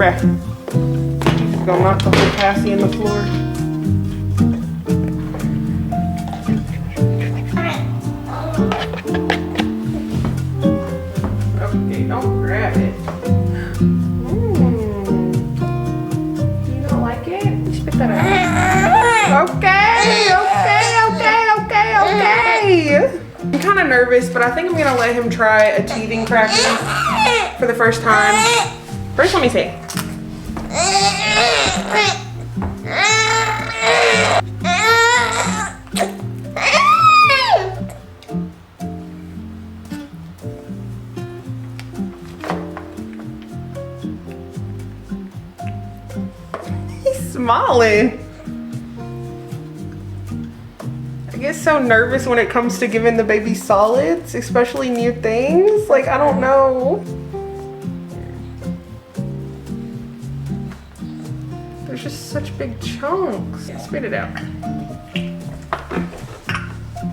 Okay. Gonna knock the whole passy in the floor. Okay, don't grab it. You don't like it? Spit that out. Okay. I'm kind of nervous, but I think I'm gonna let him try a teething cracker for the first time. First, let me see. He's smiling. I get so nervous when it comes to giving the baby solids, especially new things. Like, I don't know. There's just such big chunks. Yeah, spit it out.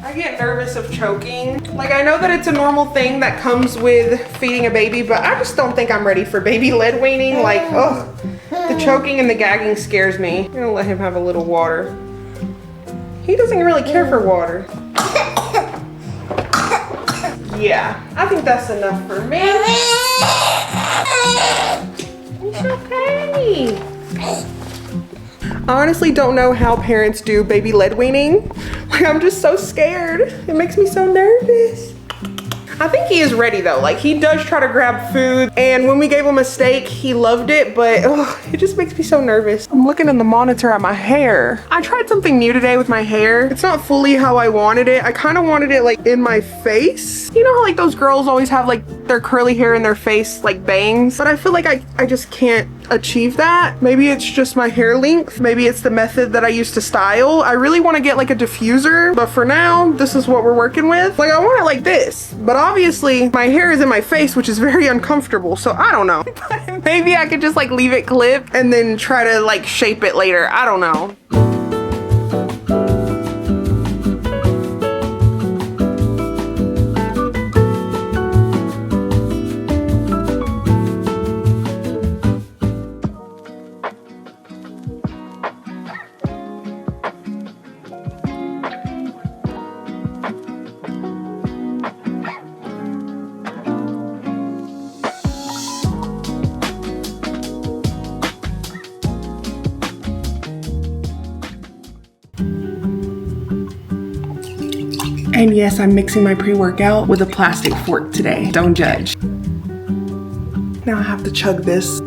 I get nervous of choking. Like, I know that it's a normal thing that comes with feeding a baby, but I just don't think I'm ready for baby lead weaning. Like, ugh, the choking and the gagging scares me. I'm gonna let him have a little water. He doesn't really care for water. Yeah, I think that's enough for me. It's okay. I honestly don't know how parents do baby lead weaning. Like, I'm just so scared. It makes me so nervous. I think he is ready though. Like, he does try to grab food, and when we gave him a steak, he loved it, but it just makes me so nervous. I'm looking in the monitor at my hair. I tried something new today with my hair. It's not fully how I wanted it. I kind of wanted it like in my face. You know how like those girls always have like their curly hair in their face, like bangs? But I feel like I just can't achieve that. Maybe it's just my hair length. Maybe it's the method that I use to style. I really want to get like a diffuser, but for now, this is what we're working with. Like, I want it like this, but obviously my hair is in my face, which is very uncomfortable, so I don't know. Maybe I could just like leave it clipped and then try to like shape it later. I don't know. And yes, I'm mixing my pre-workout with a plastic fork today. Don't judge. Now I have to chug this.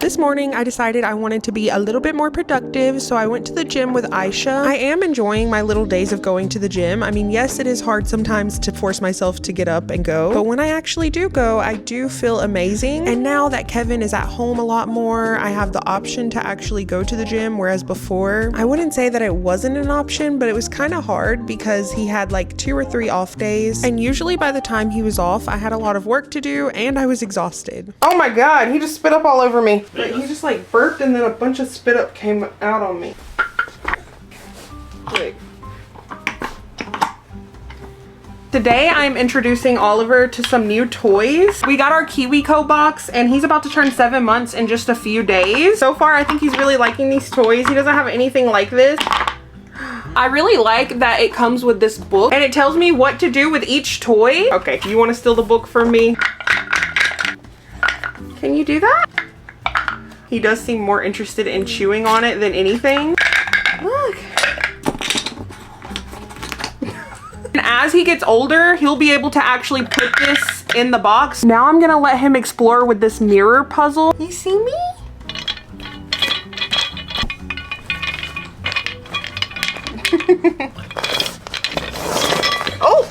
This morning, I decided I wanted to be a little bit more productive, so I went to the gym with Aisha. I am enjoying my little days of going to the gym. I mean, yes, it is hard sometimes to force myself to get up and go, but when I actually do go, I do feel amazing. And now that Kevin is at home a lot more, I have the option to actually go to the gym, whereas before, I wouldn't say that it wasn't an option, but it was kind of hard because he had like 2 or 3 off days, and usually by the time he was off, I had a lot of work to do and I was exhausted. Oh my God, he just spit up all over me. He just like burped and then a bunch of spit up came out on me. Like. Today I'm introducing Oliver to some new toys. We got our KiwiCo box and he's about to turn 7 months in just a few days. So far I think he's really liking these toys. He doesn't have anything like this. I really like that it comes with this book and it tells me what to do with each toy. Okay, you want to steal the book from me? Can you do that? He does seem more interested in chewing on it than anything. Look. And as he gets older, he'll be able to actually put this in the box. Now I'm gonna let him explore with this mirror puzzle. You see me? Oh!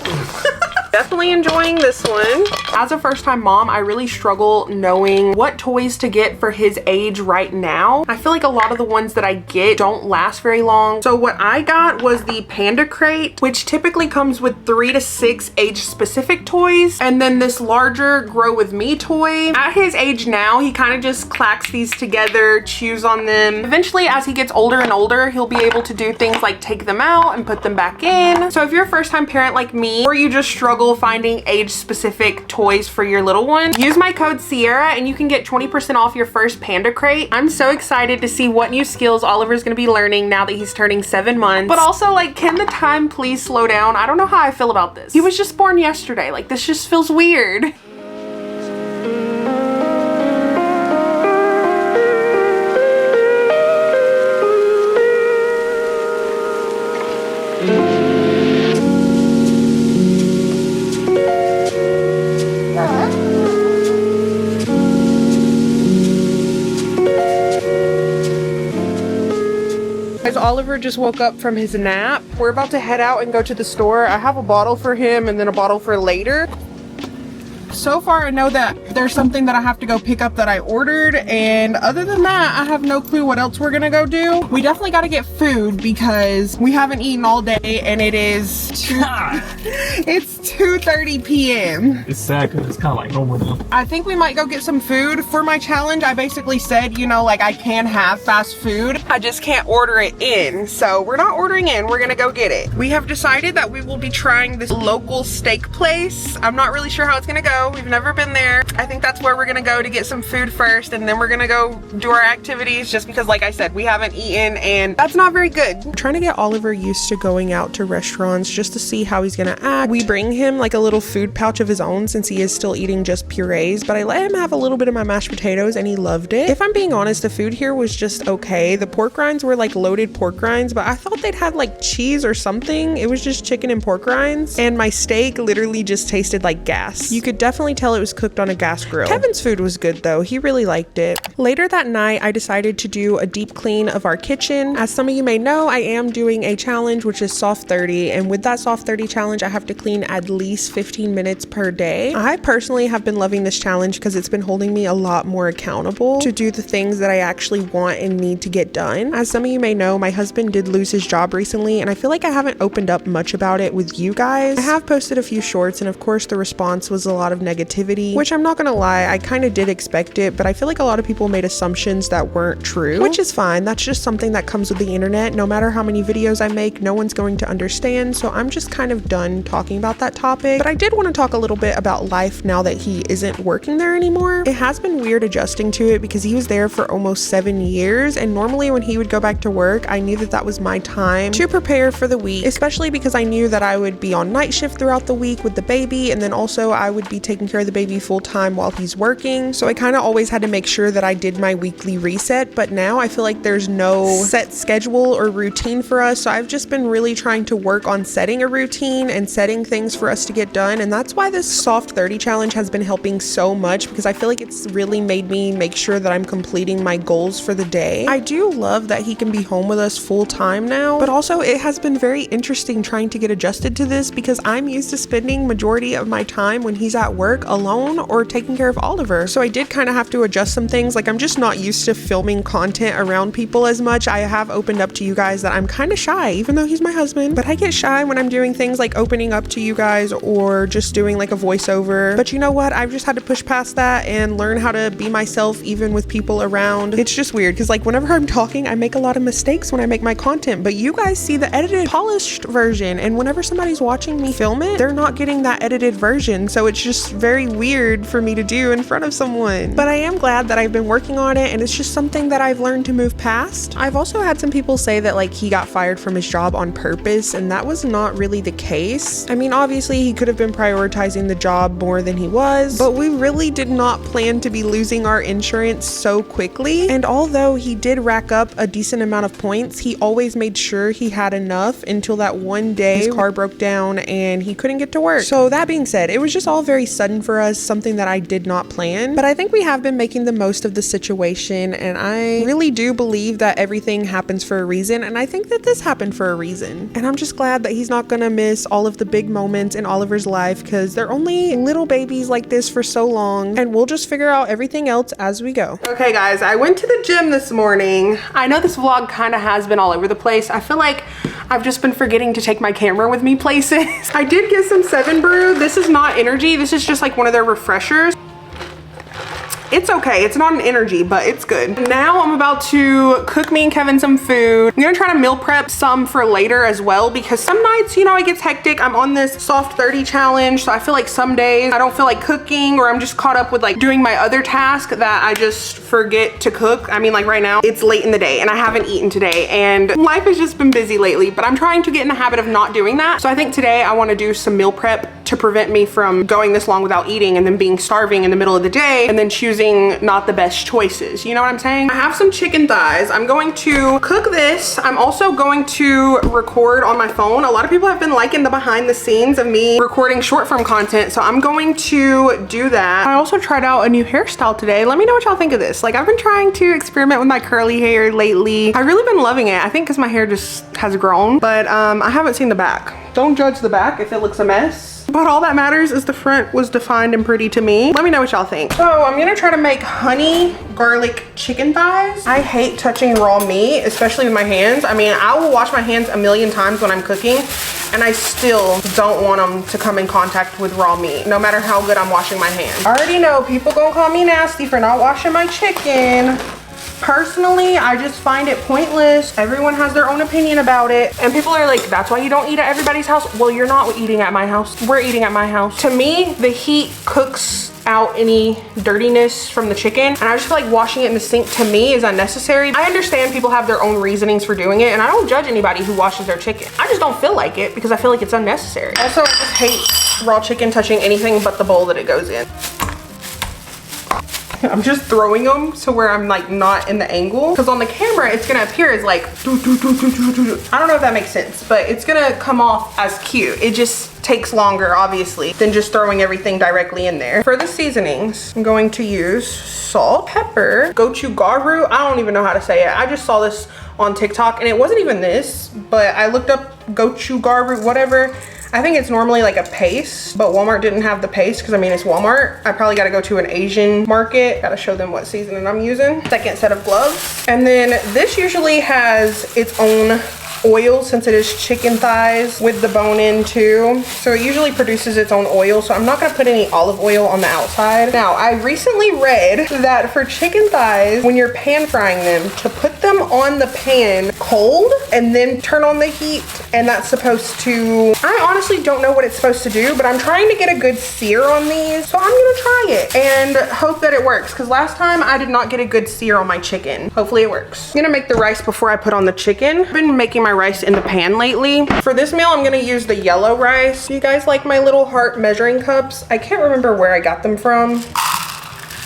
Definitely enjoying this one. As a first-time mom, I really struggle knowing what toys to get for his age right now. I feel like a lot of the ones that I get don't last very long. So what I got was the Panda Crate, which typically comes with 3 to 6 age-specific toys, and then this larger Grow With Me toy. At his age now, he kind of just clacks these together, chews on them. Eventually, as he gets older and older, he'll be able to do things like take them out and put them back in. So if you're a first-time parent like me, or you just struggle finding age-specific toys toys for your little one. Use my code Sierra and you can get 20% off your first Panda crate. I'm so excited to see what new skills Oliver's gonna be learning now that he's turning 7 months. But also, like, can the time please slow down? I don't know how I feel about this. He was just born yesterday. Like, this just feels weird. As Oliver just woke up from his nap, we're about to head out and go to the store. I have a bottle for him and then a bottle for later. So far, I know that there's something that I have to go pick up that I ordered, and other than that, I have no clue what else we're gonna go do. We definitely gotta get food because we haven't eaten all day, and it's 2:30 p.m. It's sad because it's kind of like normal now. I think we might go get some food. For my challenge, I basically said, you know, like, I can have fast food. I just can't order it in. So we're not ordering in, we're gonna go get it. We have decided that we will be trying this local steak place. I'm not really sure how it's gonna go. We've never been there. I think that's where we're gonna go to get some food first, and then we're gonna go do our activities, just because, like I said, we haven't eaten and that's not very good. I'm trying to get Oliver used to going out to restaurants just to see how he's gonna act. We bring him like a little food pouch of his own since he is still eating just purees, but I let him have a little bit of my mashed potatoes and he loved it. If I'm being honest, the food here was just okay. The pork rinds were like loaded pork rinds, but I thought they'd had like cheese or something. It was just chicken and pork rinds, and my steak literally just tasted like gas. You could definitely tell it was cooked on a gas grill. Kevin's food was good though. He really liked it. Later that night, I decided to do a deep clean of our kitchen. As some of you may know, I am doing a challenge, which is soft 30, and with that soft 30 challenge, I have to clean at least 15 minutes per day. I personally have been loving this challenge because it's been holding me a lot more accountable to do the things that I actually want and need to get done. As some of you may know, my husband did lose his job recently, and I feel like I haven't opened up much about it with you guys. I have posted a few shorts, and of course the response was a lot of negativity, which I'm not gonna lie, I kind of did expect it, but I feel like a lot of people made assumptions that weren't true, which is fine. That's just something that comes with the internet. No matter how many videos I make, no one's going to understand, so I'm just kind of done talking about that topic. But I did want to talk a little bit about life now that he isn't working there anymore. It has been weird adjusting to it because he was there for almost 7 years, and normally when he would go back to work, I knew that that was my time to prepare for the week, especially because I knew that I would be on night shift throughout the week with the baby, and then also I would be taking care of the baby full time while he's working. So I kind of always had to make sure that I did my weekly reset, but now I feel like there's no set schedule or routine for us. So I've just been really trying to work on setting a routine and setting things for us to get done, and that's why this soft 30 challenge has been helping so much, because I feel like it's really made me make sure that I'm completing my goals for the day. I do love that he can be home with us full time now, but also it has been very interesting trying to get adjusted to this because I'm used to spending majority of my time when he's at work alone or taking care of Oliver. So I did kind of have to adjust some things. Like, I'm just not used to filming content around people as much. I have opened up to you guys that I'm kind of shy, even though he's my husband, but I get shy when I'm doing things like opening up to you guys or just doing like a voiceover. But you know what? I've just had to push past that and learn how to be myself even with people around. It's just weird because like whenever I'm talking, I make a lot of mistakes when I make my content, but you guys see the edited, polished version, and whenever somebody's watching me film it, they're not getting that edited version. So it's just very weird for me to do in front of someone. But I am glad that I've been working on it, and it's just something that I've learned to move past. I've also had some people say that like he got fired from his job on purpose, and that was not really the case. I mean, obviously he could have been prioritizing the job more than he was, but we really did not plan to be losing our insurance so quickly. And although he did rack up a decent amount of points, he always made sure he had enough until that one day his car broke down and he couldn't get to work. So that being said, it was just all very sudden for us, something that I did not plan, but I think we have been making the most of the situation, and I really do believe that everything happens for a reason, and I think that this happened for a reason. And I'm just glad that he's not gonna miss all of the big moments in Oliver's life because they're only little babies like this for so long, and we'll just figure out everything else as we go. Okay guys, I went to the gym this morning. I know this vlog kind of has been all over the place. I feel like I've just been forgetting to take my camera with me places. I did get some 7 Brew. This is not energy. This is just like one of their refreshers. It's okay. It's not an energy, but it's good. Now I'm about to cook me and Kevin some food. I'm gonna try to meal prep some for later as well, because some nights, you know, it gets hectic. I'm on this soft 30 challenge, so I feel like some days I don't feel like cooking, or I'm just caught up with like doing my other task that I just forget to cook. I mean, like right now, it's late in the day and I haven't eaten today, and life has just been busy lately, but I'm trying to get in the habit of not doing that. So I think today I wanna do some meal prep to prevent me from going this long without eating and then being starving in the middle of the day and then choosing not the best choices. You know what I'm saying? I have some chicken thighs. I'm going to cook this. I'm also going to record on my phone. A lot of people have been liking the behind the scenes of me recording short form content, so I'm going to do that. I also tried out a new hairstyle today. Let me know what y'all think of this. Like, I've been trying to experiment with my curly hair lately. I've really been loving it. I think because my hair just has grown, but I haven't seen the back. Don't judge the back if it looks a mess. But all that matters is the front was defined and pretty to me. Let me know what y'all think. So I'm gonna try to make honey garlic chicken thighs. I hate touching raw meat, especially with my hands. I mean, I will wash my hands a million times when I'm cooking, and I still don't want them to come in contact with raw meat, no matter how good I'm washing my hands. I already know people gonna call me nasty for not washing my chicken. Personally, I just find it pointless. Everyone has their own opinion about it. And people are like, that's why you don't eat at everybody's house. Well, you're not eating at my house. We're eating at my house. To me, the heat cooks out any dirtiness from the chicken. And I just feel like washing it in the sink to me is unnecessary. I understand people have their own reasonings for doing it, and I don't judge anybody who washes their chicken. I just don't feel like it because I feel like it's unnecessary. Also, I just hate raw chicken touching anything but the bowl that it goes in. I'm just throwing them so where I'm like not in the angle, because on the camera it's gonna appear as like I don't know if that makes sense, but it's gonna come off as cute. It just takes longer obviously than just throwing everything directly in there. For the seasonings, I'm going to use salt, pepper, gochugaru. I don't even know how to say it. I just saw this on TikTok and it wasn't even this, but I looked up gochugaru, whatever. I think it's normally like a paste, but Walmart didn't have the paste because I mean, it's Walmart. I probably gotta go to an Asian market. Gotta show them what seasoning I'm using. Second set of gloves. And then this usually has its own oil since it is chicken thighs with the bone in too. So it usually produces its own oil. So I'm not gonna put any olive oil on the outside. Now, I recently read that for chicken thighs, when you're pan frying them, to put them on the pan cold and then turn on the heat. And that's supposed to, I honestly don't know what it's supposed to do, but I'm trying to get a good sear on these. So I'm gonna try it and hope that it works. Because last time I did not get a good sear on my chicken. Hopefully it works. I'm gonna make the rice before I put on the chicken. I've been making my rice in the pan lately. For this meal, I'm gonna use the yellow rice. Do you guys like my little heart measuring cups? I can't remember where I got them from.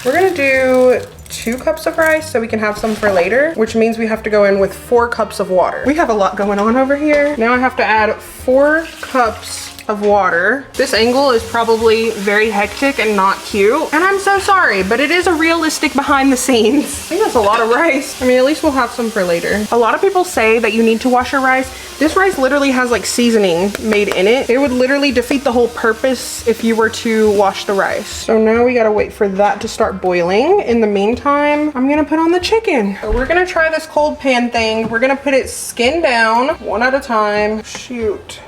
We're gonna do 2 cups of rice so we can have some for later, which means we have to go in with 4 cups of water. We have a lot going on over here. Now I have to add 4 cups of water. This angle is probably very hectic and not cute, and I'm so sorry, but it is a realistic behind the scenes. I think that's a lot of rice. I mean, at least we'll have some for later. A lot of people say that you need to wash your rice. This rice literally has like seasoning made in it. It would literally defeat the whole purpose if you were to wash the rice. So now we gotta wait for that to start boiling. In the meantime, I'm gonna put on the chicken. So we're gonna try this cold pan thing. We're gonna put it skin down, one at a time. Shoot.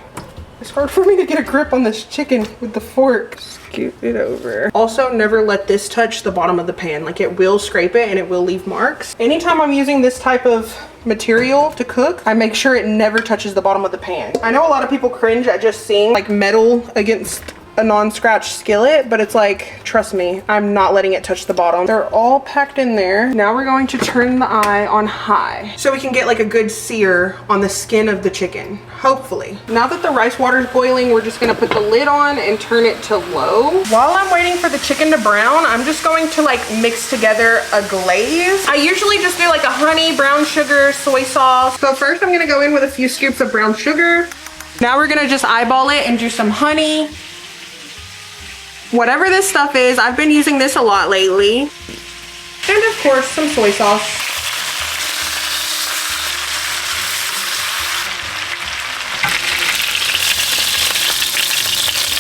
It's hard for me to get a grip on this chicken with the fork. Scoot it over. Also, never let this touch the bottom of the pan. Like, it will scrape it and it will leave marks. Anytime I'm using this type of material to cook, I make sure it never touches the bottom of the pan. I know a lot of people cringe at just seeing like metal against a non-scratch skillet, but it's like, trust me, I'm not letting it touch the bottom. They're all packed in there. Now we're going to turn the eye on high so we can get like a good sear on the skin of the chicken, hopefully. Now that the rice water is boiling, we're just gonna put the lid on and turn it to low. While I'm waiting for the chicken to brown, I'm just going to like mix together a glaze. I usually just do like a honey, brown sugar, soy sauce. So first I'm gonna go in with a few scoops of brown sugar. Now we're gonna just eyeball it and do some honey. Whatever this stuff is, I've been using this a lot lately. And of course, some soy sauce.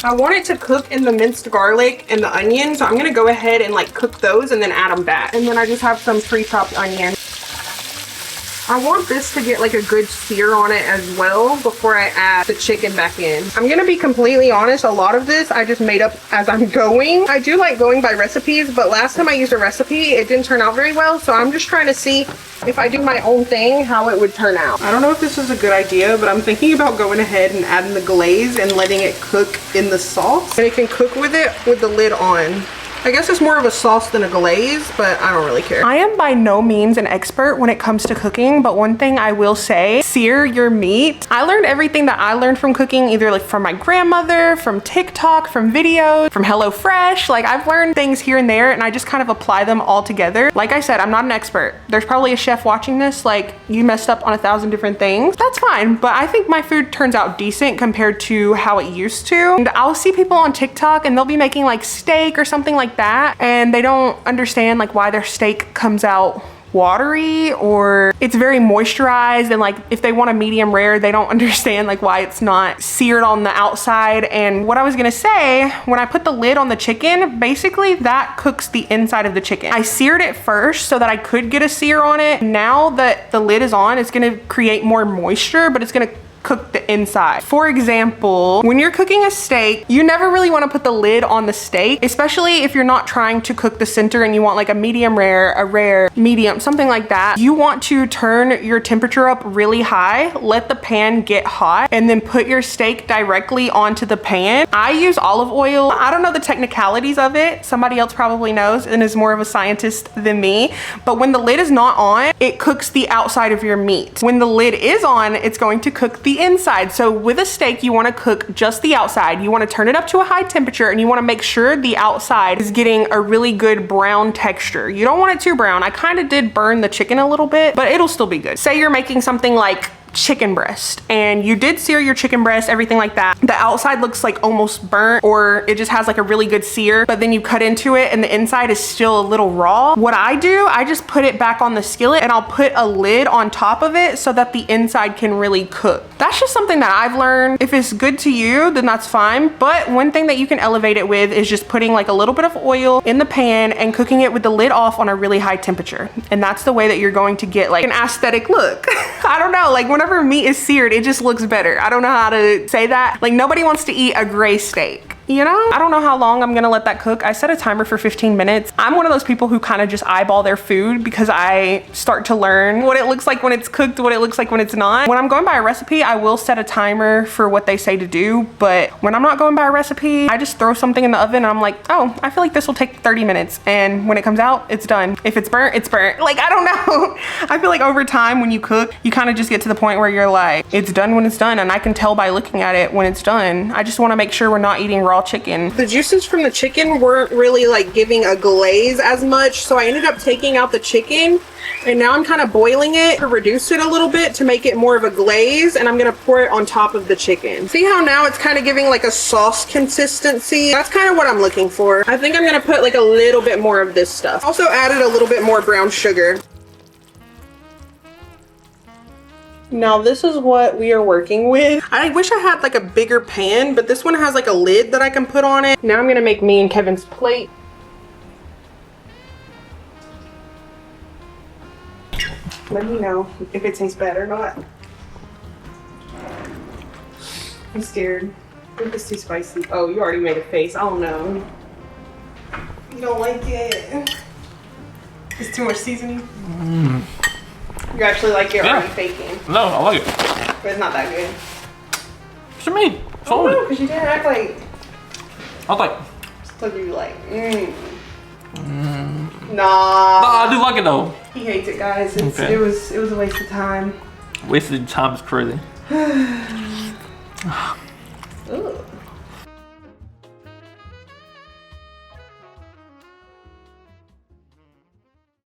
I want it to cook in the minced garlic and the onion, so I'm gonna go ahead and like cook those and then add them back. And then I just have some pre-chopped onion. I want this to get like a good sear on it as well before I add the chicken back in. I'm gonna be completely honest, a lot of this I just made up as I'm going. I do like going by recipes, but last time I used a recipe, it didn't turn out very well. So I'm just trying to see if I do my own thing, how it would turn out. I don't know if this is a good idea, but I'm thinking about going ahead and adding the glaze and letting it cook in the sauce. And it can cook with it with the lid on. I guess it's more of a sauce than a glaze, but I don't really care. I am by no means an expert when it comes to cooking, but one thing I will say, sear your meat. I learned everything that I learned from cooking, either like from my grandmother, from TikTok, from videos, from HelloFresh. Like I've learned things here and there and I just kind of apply them all together. Like I said, I'm not an expert. There's probably a chef watching this, like you messed up on 1,000 different things. That's fine, but I think my food turns out decent compared to how it used to. And I'll see people on TikTok and they'll be making like steak or something like that, and they don't understand like why their steak comes out watery or it's very moisturized, and like if they want a medium rare, they don't understand like why it's not seared on the outside. And what I was gonna say, when I put the lid on the chicken, basically that cooks the inside of the chicken. I seared it first so that I could get a sear on it. Now that the lid is on, it's gonna create more moisture, but it's gonna cook the inside. For example, when you're cooking a steak, you never really want to put the lid on the steak, especially if you're not trying to cook the center and you want like a medium rare, a rare, medium, something like that. You want to turn your temperature up really high, let the pan get hot, and then put your steak directly onto the pan. I use olive oil. I don't know the technicalities of it. Somebody else probably knows and is more of a scientist than me. But when the lid is not on, it cooks the outside of your meat. When the lid is on, it's going to cook the inside. So with a steak, you want to cook just the outside. You want to turn it up to a high temperature and you want to make sure the outside is getting a really good brown texture. You don't want it too brown. I kind of did burn the chicken a little bit, but it'll still be good. Say you're making something like chicken breast and you did sear your chicken breast, everything like that. The outside looks like almost burnt, or it just has like a really good sear, but then you cut into it and the inside is still a little raw. What I do, I just put it back on the skillet and I'll put a lid on top of it so that the inside can really cook. That's just something that I've learned. If it's good to you, then that's fine. But one thing that you can elevate it with is just putting like a little bit of oil in the pan and cooking it with the lid off on a really high temperature. And that's the way that you're going to get like an aesthetic look. I don't know, like whenever meat is seared, it just looks better. I don't know how to say that. Like nobody wants to eat a gray steak. You know, I don't know how long I'm gonna let that cook. I set a timer for 15 minutes. I'm one of those people who kind of just eyeball their food because I start to learn what it looks like when it's cooked, what it looks like when it's not. When I'm going by a recipe, I will set a timer for what they say to do. But when I'm not going by a recipe, I just throw something in the oven and I'm like, oh, I feel like this will take 30 minutes. And when it comes out, it's done. If it's burnt, it's burnt. Like, I don't know. I feel like over time when you cook, you kind of just get to the point where you're like, it's done when it's done. And I can tell by looking at it when it's done. I just want to make sure we're not eating raw chicken. The juices from the chicken weren't really like giving a glaze as much, so I ended up taking out the chicken and now I'm kind of boiling it to reduce it a little bit to make it more of a glaze, and I'm gonna pour it on top of the chicken. See how now it's kind of giving like a sauce consistency? That's kind of what I'm looking for. I think I'm gonna put like a little bit more of this stuff. Also added a little bit more brown sugar. Now this is what we are working with. I wish I had like a bigger pan, but this one has like a lid that I can put on it. Now I'm gonna make me and Kevin's plate. Let me know if it tastes bad or not. I'm scared. I think it's too spicy. Oh, you already made a face. I don't know. You don't like it? It's too much seasoning? You actually like it, or are you faking? No, I like it. But it's not that good. What you mean? Oh no, because you didn't act like... I was like... So you like, Nah. No, I do like it though. He hates it, guys. Okay. It was a waste of time. Wasted time is crazy.